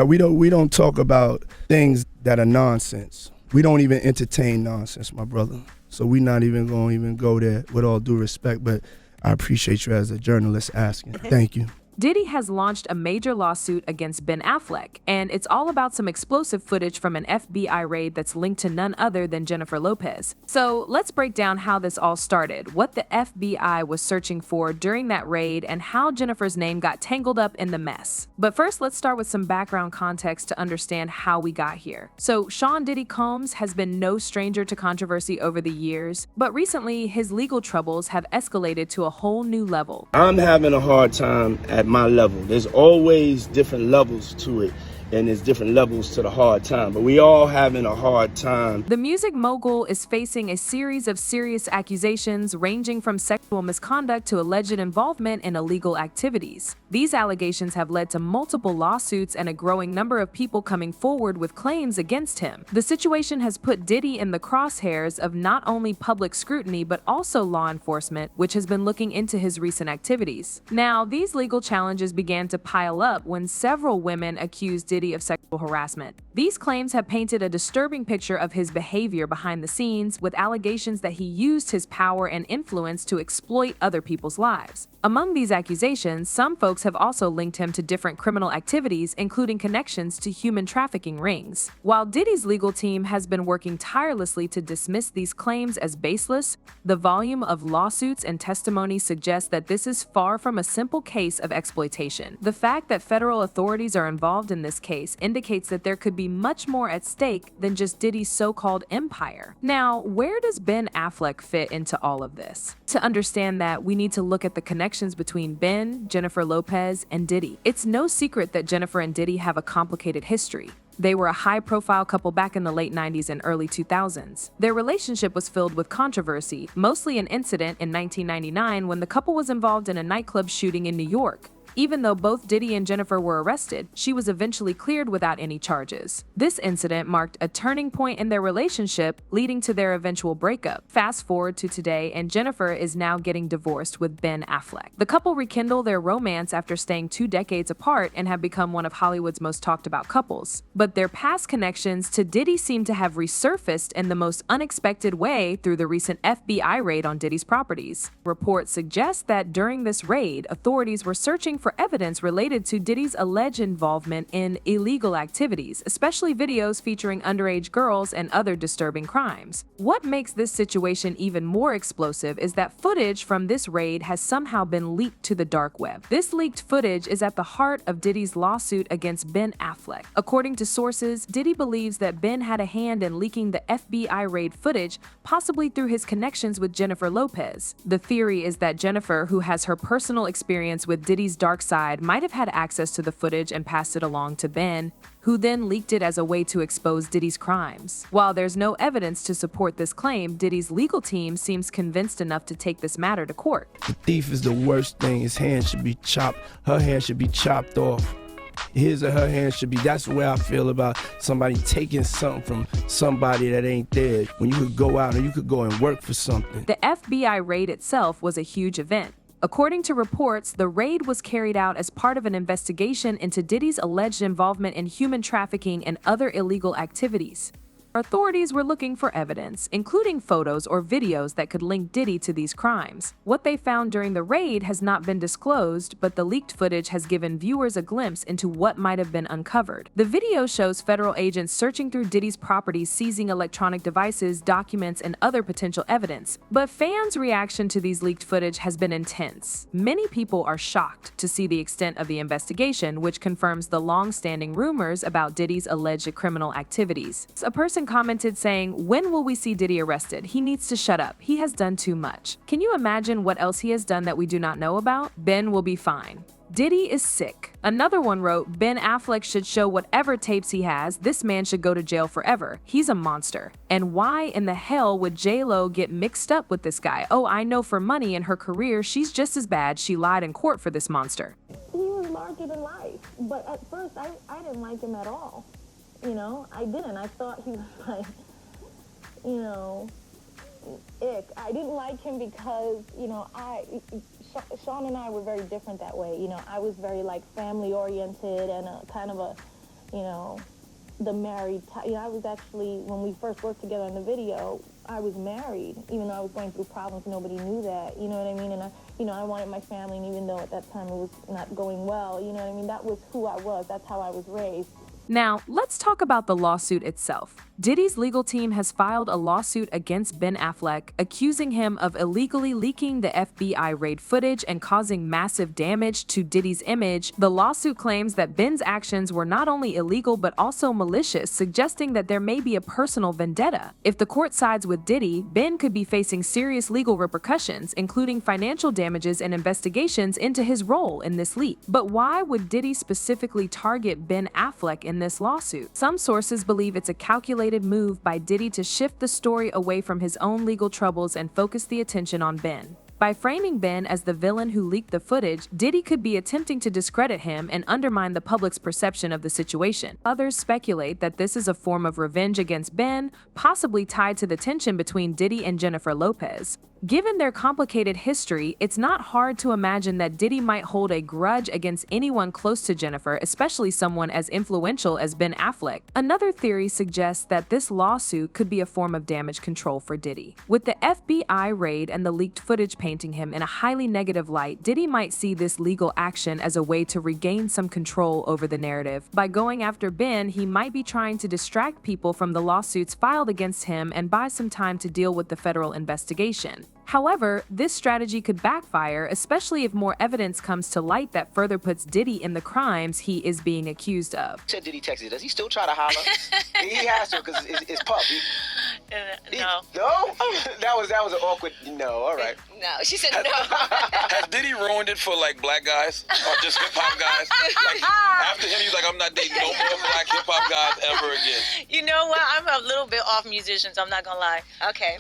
we don't talk about things that are nonsense. We don't even entertain nonsense, my brother. So we're not even going to go there, with all due respect, but I appreciate you as a journalist asking. Thank you. Diddy has launched a major lawsuit against Ben Affleck, and it's all about some explosive footage from an FBI raid that's linked to none other than Jennifer Lopez. So let's break down how this all started, what the FBI was searching for during that raid, and how Jennifer's name got tangled up in the mess. But first, let's start with some background context to understand how we got here. So Sean Diddy Combs has been no stranger to controversy over the years, but recently his legal troubles have escalated to a whole new level. I'm having a hard time at my level. There's always different levels to it, and there's different levels to the hard time, but we all having a hard time. The music mogul is facing a series of serious accusations ranging from sexual misconduct to alleged involvement in illegal activities. These allegations have led to multiple lawsuits and a growing number of people coming forward with claims against him. The situation has put Diddy in the crosshairs of not only public scrutiny but also law enforcement, which has been looking into his recent activities. Now, these legal challenges began to pile up when several women accused Diddy of sexual harassment. These claims have painted a disturbing picture of his behavior behind the scenes, with allegations that he used his power and influence to exploit other people's lives. Among these accusations, some folks have also linked him to different criminal activities, including connections to human trafficking rings. While Diddy's legal team has been working tirelessly to dismiss these claims as baseless, the volume of lawsuits and testimony suggests that this is far from a simple case of exploitation. The fact that federal authorities are involved in this case indicates that there could be much more at stake than just Diddy's so-called empire. Now, where does Ben Affleck fit into all of this? To understand that, we need to look at the connections between Ben, Jennifer Lopez, and Diddy. It's no secret that Jennifer and Diddy have a complicated history. They were a high-profile couple back in the late 90s and early 2000s. Their relationship was filled with controversy, mostly an incident in 1999 when the couple was involved in a nightclub shooting in New York. Even though both Diddy and Jennifer were arrested, she was eventually cleared without any charges. This incident marked a turning point in their relationship, leading to their eventual breakup. Fast forward to today, and Jennifer is now getting divorced with Ben Affleck. The couple rekindle their romance after staying 2 decades apart and have become one of Hollywood's most talked about couples. But their past connections to Diddy seem to have resurfaced in the most unexpected way through the recent FBI raid on Diddy's properties. Reports suggest that during this raid, authorities were searching for evidence related to Diddy's alleged involvement in illegal activities, especially videos featuring underage girls and other disturbing crimes. What makes this situation even more explosive is that footage from this raid has somehow been leaked to the dark web. This leaked footage is at the heart of Diddy's lawsuit against Ben Affleck. According to sources, Diddy believes that Ben had a hand in leaking the FBI raid footage, possibly through his connections with Jennifer Lopez. The theory is that Jennifer, who has her personal experience with Diddy's dark side, might have had access to the footage and passed it along to Ben, who then leaked it as a way to expose Diddy's crimes. While there's no evidence to support this claim, Diddy's legal team seems convinced enough to take this matter to court. The thief is the worst thing. His hand should be chopped. Her hand should be chopped off. His or her hand should be. That's the way I feel about somebody taking something from somebody that ain't there. When you could go out and you could go and work for something. The FBI raid itself was a huge event. According to reports, the raid was carried out as part of an investigation into Diddy's alleged involvement in human trafficking and other illegal activities. Authorities were looking for evidence, including photos or videos that could link Diddy to these crimes. What they found during the raid has not been disclosed, but the leaked footage has given viewers a glimpse into what might have been uncovered. The video shows federal agents searching through Diddy's properties, seizing electronic devices, documents, and other potential evidence. But fans' reaction to these leaked footage has been intense. Many people are shocked to see the extent of the investigation, which confirms the long-standing rumors about Diddy's alleged criminal activities. A person commented saying, "When will we see Diddy arrested? He needs to shut up. He has done too much." Can you imagine what else he has done that we do not know about? Ben will be fine. Diddy is sick. Another one wrote, Ben Affleck should show whatever tapes he has. This man should go to jail forever. He's a monster. And why in the hell would J-Lo get mixed up with this guy? Oh, I know for money in her career, she's just as bad. She lied in court for this monster. He was larger than life. But at first, I didn't like him at all. You know, I didn't. I thought he was like, you know, ick. I didn't like him because, you know, Sean and I were very different that way. You know, I was very like family oriented and kind of a you know, the married type. You know, I was actually, when we first worked together on the video, I was married, even though I was going through problems. Nobody knew that, you know what I mean? And I wanted my family, and even though at that time it was not going well, you know what I mean? That was who I was. That's how I was raised. Now, let's talk about the lawsuit itself. Diddy's legal team has filed a lawsuit against Ben Affleck, accusing him of illegally leaking the FBI raid footage and causing massive damage to Diddy's image. The lawsuit claims that Ben's actions were not only illegal but also malicious, suggesting that there may be a personal vendetta. If the court sides with Diddy, Ben could be facing serious legal repercussions, including financial damages and investigations into his role in this leak. But why would Diddy specifically target Ben Affleck in this lawsuit? Some sources believe it's a calculated move by Diddy to shift the story away from his own legal troubles and focus the attention on Ben. By framing Ben as the villain who leaked the footage, Diddy could be attempting to discredit him and undermine the public's perception of the situation. Others speculate that this is a form of revenge against Ben, possibly tied to the tension between Diddy and Jennifer Lopez. Given their complicated history, it's not hard to imagine that Diddy might hold a grudge against anyone close to Jennifer, especially someone as influential as Ben Affleck. Another theory suggests that this lawsuit could be a form of damage control for Diddy. With the FBI raid and the leaked footage painting him in a highly negative light, Diddy might see this legal action as a way to regain some control over the narrative. By going after Ben, he might be trying to distract people from the lawsuits filed against him and buy some time to deal with the federal investigation. However, this strategy could backfire, especially if more evidence comes to light that further puts Diddy in the crimes he is being accused of. Said Diddy texted. Does he still try to holler? He has to because it's pup. No. No? that was an awkward. No. All right. No, she said no. Has Diddy ruined it for like black guys or just hip hop guys? Like after him, he's like, I'm not dating no more black hip hop guys ever again. You know what? I'm a little bit off musicians. I'm not gonna lie. Okay.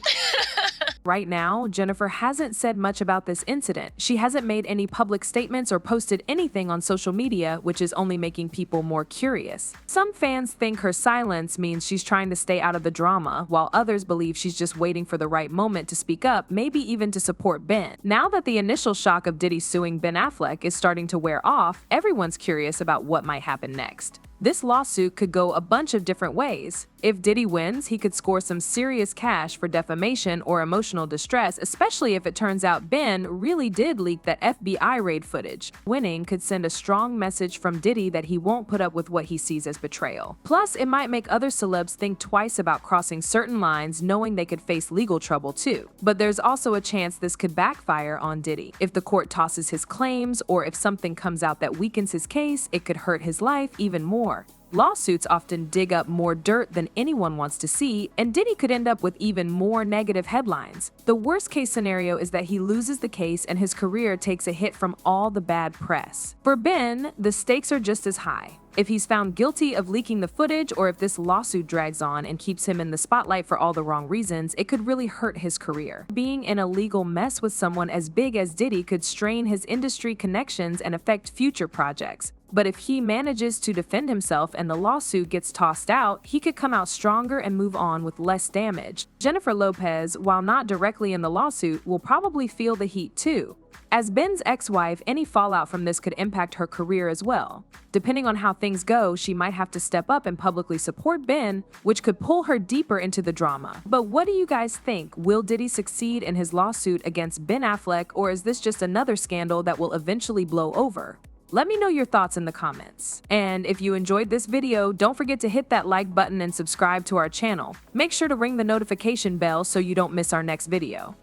Right now, Jennifer hasn't said much about this incident. She hasn't made any public statements or posted anything on social media, which is only making people more curious. Some fans think her silence means she's trying to stay out of the drama, while others believe she's just waiting for the right moment to speak up, maybe even to support Ben. Now that the initial shock of Diddy suing Ben Affleck is starting to wear off, everyone's curious about what might happen next. This lawsuit could go a bunch of different ways. If Diddy wins, he could score some serious cash for defamation or emotional distress, especially if it turns out Ben really did leak that FBI raid footage. Winning could send a strong message from Diddy that he won't put up with what he sees as betrayal. Plus, it might make other celebs think twice about crossing certain lines, knowing they could face legal trouble too. But there's also a chance this could backfire on Diddy. If the court tosses his claims, or if something comes out that weakens his case, it could hurt his life even more. Lawsuits often dig up more dirt than anyone wants to see, and Diddy could end up with even more negative headlines. The worst case scenario is that he loses the case and his career takes a hit from all the bad press. For Ben, the stakes are just as high. If he's found guilty of leaking the footage, or if this lawsuit drags on and keeps him in the spotlight for all the wrong reasons, it could really hurt his career. Being in a legal mess with someone as big as Diddy could strain his industry connections and affect future projects. But if he manages to defend himself and the lawsuit gets tossed out, he could come out stronger and move on with less damage. Jennifer Lopez, while not directly in the lawsuit, will probably feel the heat too. As Ben's ex-wife, any fallout from this could impact her career as well. Depending on how things go, she might have to step up and publicly support Ben, which could pull her deeper into the drama. But what do you guys think? Will Diddy succeed in his lawsuit against Ben Affleck, or is this just another scandal that will eventually blow over? Let me know your thoughts in the comments. And if you enjoyed this video, don't forget to hit that like button and subscribe to our channel. Make sure to ring the notification bell so you don't miss our next video.